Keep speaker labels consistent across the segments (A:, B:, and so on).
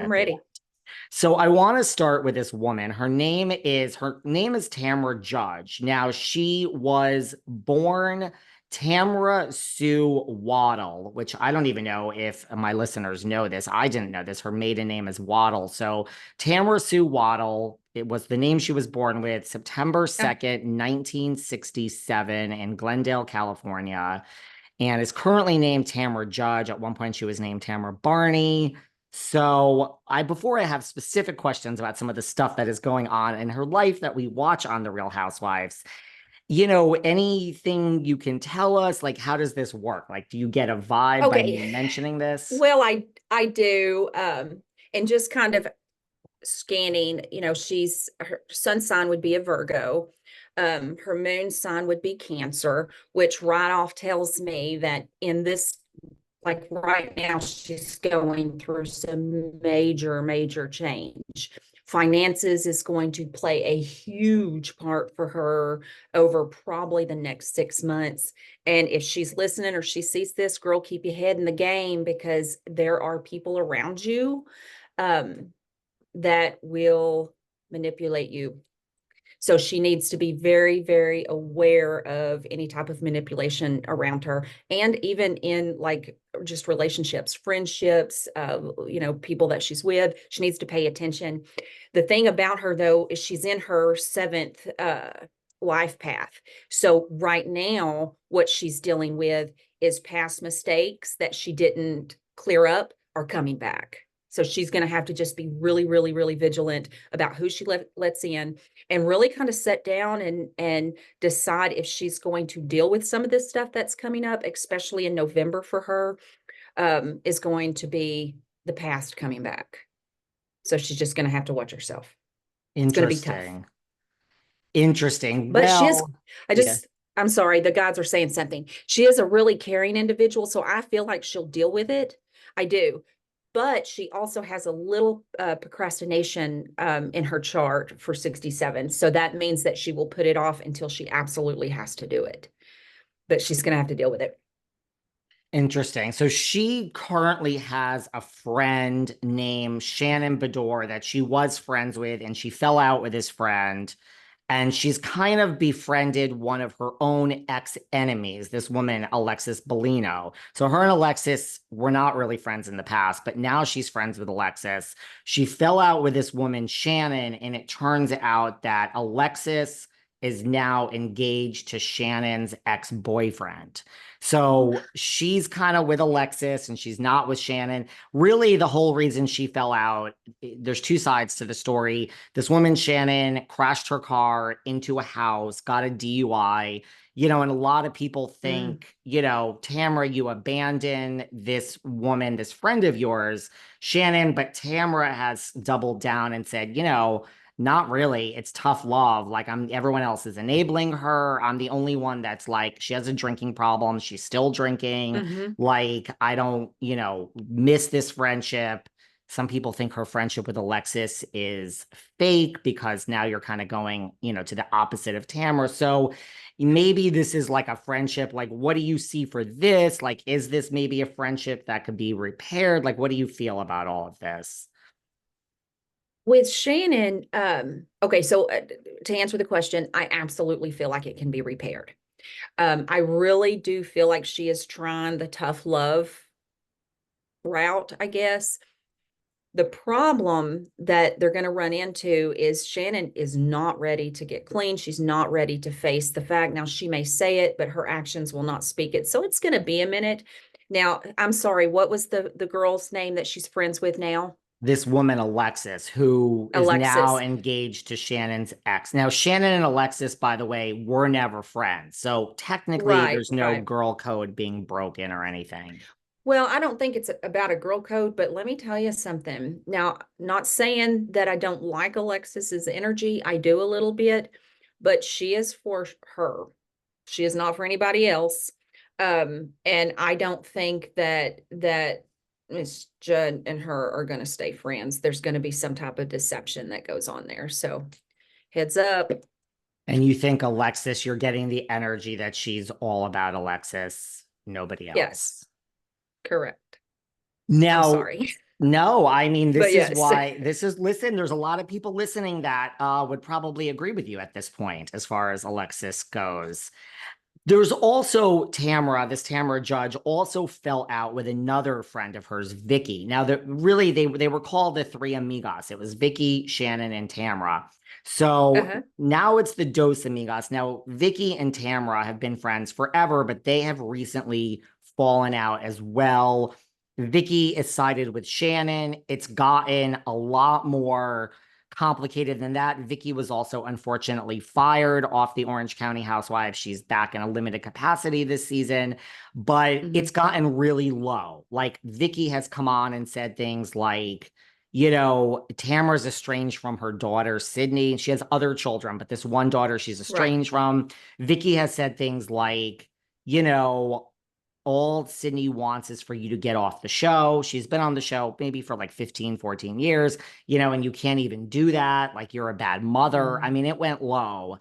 A: I'm ready.
B: So I want to start with this woman. Her name is Tamra Judge. Now she was born Tamra Sue Waddle, which I don't even know if my listeners know this. I didn't know this. Her maiden name is Waddle. So Tamra Sue Waddle, it was the name she was born with, September
A: Oh,
B: 2nd, 1967 in Glendale, California, and is currently named Tamra Judge. At one point, she was named Tamra Barney. So before I have specific questions about some of the stuff that is going on in her life that we watch on The Real Housewives, anything you can tell us? Like, how does this work? Like, do you get a vibe by
A: okay.
B: me mentioning this?
A: Well, I do, and just kind of scanning. Her sun sign would be a Virgo. Her moon sign would be Cancer, which right off tells me that in this, like right now, she's going through some major change. Finances is going to play a huge part for her over probably the next 6 months. And if she's listening or she sees this, girl, keep your head in the game, because there are people around you um, that will manipulate you. So she needs to be very aware of any type of manipulation around her, and even in like just relationships, friendships, people that she's with. She needs to pay attention. The thing about her, though, is she's in her seventh life path. So right now, what she's dealing with is past mistakes that she didn't clear up are coming back. So she's going to have to just be really vigilant about who she lets in, and really kind of sit down and decide if she's going to deal with some of this stuff that's coming up, especially in November for her, is going to be the past coming back. So she's just going to have to watch herself. It's going to be tough.
B: Interesting.
A: But she is,
B: Well, yeah.
A: I'm sorry, the gods are saying something. She is a really caring individual, so I feel like she'll deal with it. I do. But she also has a little procrastination in her chart for 67. So that means that she will put it off until she absolutely has to do it. But she's going to have to deal with it.
B: Interesting. So she currently has a friend named Shannon Bedore that she was friends with, and she fell out with his friend. And she's kind of befriended one of her own ex-enemies, this woman, Alexis Bellino. So her and Alexis were not really friends in the past, but now she's friends with Alexis. She fell out with this woman, Shannon, and it turns out that Alexis is now engaged to Shannon's ex-boyfriend. So she's kind of with Alexis and she's not with Shannon. Really, the whole reason she fell out, there's two sides to the story. This woman, Shannon, crashed her car into a house, got a DUI, and a lot of people think, Tamra, you abandoned this woman, this friend of yours, Shannon, but Tamra has doubled down and said, not really. It's tough love. Like everyone else is enabling her. I'm the only one that's like, she has a drinking problem. She's still drinking.
A: Mm-hmm.
B: Like, I don't, miss this friendship. Some people think her friendship with Alexis is fake because now you're kind of going, to the opposite of Tamara. So maybe this is like a friendship. Like, what do you see for this? Like, is this maybe a friendship that could be repaired? Like, what do you feel about all of this?
A: With Shannon, okay, so to answer the question, I absolutely feel like it can be repaired. I really do feel like she is trying the tough love route, I guess. The problem that they're going to run into is Shannon is not ready to get clean. She's not ready to face the fact. Now, she may say it, but her actions will not speak it. So it's going to be a minute. Now, I'm sorry, what was the girl's name that she's friends with now?
B: This woman, Alexis, who is now
A: Alexis.
B: engaged to Shannon's ex. Now, Shannon and Alexis, by the way, were never friends. So technically,
A: Right,
B: there's no
A: right.
B: girl code being broken or anything.
A: Well, I don't think it's about a girl code, but let me tell you something. Now, not saying that I don't like Alexis's energy. I do a little bit, but she is for her. She is not for anybody else. And I don't think that Miss Judd and her are going to stay friends. There's going to be some type of deception that goes on there. So heads up.
B: And you think Alexis, you're getting the energy that she's all about Alexis, nobody else.
A: Yes, correct. I'm
B: Now,
A: sorry.
B: No, I mean,
A: But
B: this is
A: yes.
B: why listen, there's a lot of people listening that would probably agree with you at this point as far as Alexis goes. There's also Tamra, this Tamra judge also fell out with another friend of hers, Vicki. Now, really, they were called the three amigas. It was Vicki, Shannon, and Tamra. So
A: Uh-huh.
B: now it's the dos amigas. Now, Vicki and Tamra have been friends forever, but they have recently fallen out as well. Vicki is sided with Shannon. It's gotten a lot more complicated than that. Vicki was also unfortunately fired off the Orange County Housewives. She's back in a limited capacity this season, but it's
A: Mhm.
B: gotten really low. Like Vicki has come on and said things like, Tamara's estranged from her daughter, Sydney. She has other children, but this one daughter she's
A: Right.
B: estranged from. Vicki has said things like, you know, all Sydney wants is for you to get off the show. She's been on the show maybe for like 15, 14 years, and you can't even do that. Like you're a bad mother. I
A: Mm.
B: mean, it went low.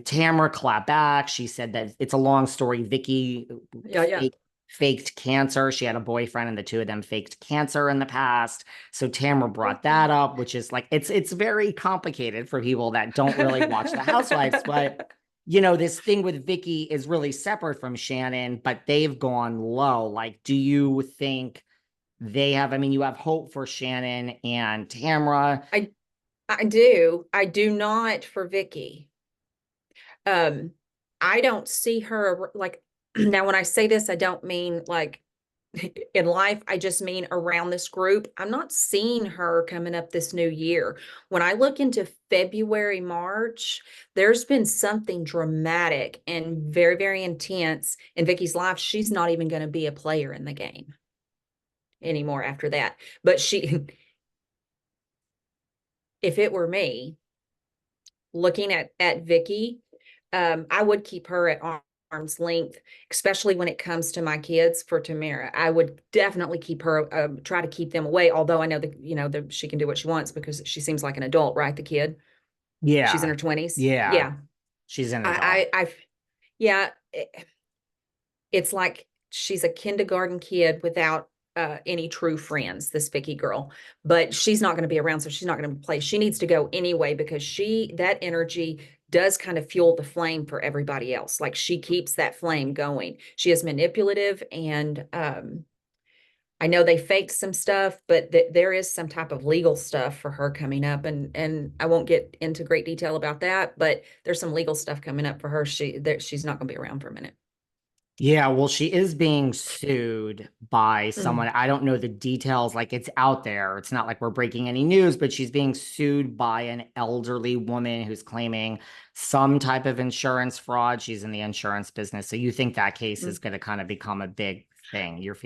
B: Tamara clapped back. She said that it's a long story. Vicki
A: Yeah, yeah.
B: faked cancer. She had a boyfriend and the two of them faked cancer in the past. So Tamara brought that up, which is like, it's very complicated for people that don't really watch the Housewives, but this thing with Vicki is really separate from Shannon, but they've gone low. Like, do you think I mean, you have hope for Shannon and Tamra.
A: I I do. I do not for Vicky. Um, I don't see her like now when I say this, I don't mean like in life, I just mean around this group. I'm not seeing her coming up this new year. When I look into February, March, there's been something dramatic and very, very intense in Vicky's life. She's not even going to be a player in the game anymore after that. But if it were me looking at Vicky, I would keep her at arm's length, especially when it comes to my kids for Tamara. I would definitely keep her, try to keep them away. Although I know that she can do what she wants because she seems like an adult, right? The kid, she's in
B: Yeah.
A: her 20s.
B: Yeah.
A: Yeah.
B: She's an adult.
A: I yeah, it's like she's a kindergarten kid without any true friends, this Vicky girl, but she's not going to be around. So she's not going to play. She needs to go anyway because that energy does kind of fuel the flame for everybody else. Like she keeps that flame going. She is manipulative and, I know they faked some stuff, but there is some type of legal stuff for her coming up, and I won't get into great detail about that, but there's some legal stuff coming up for her. She's not going to be around for a minute.
B: Yeah, well, she is being sued by someone.
A: Mm.
B: I don't know the details. Like it's out there. It's not like we're breaking any news, but she's being sued by an elderly woman who's claiming some type of insurance fraud. She's in the insurance business. So you think that case is
A: Mm.
B: going to kind of become a big thing? You're feeling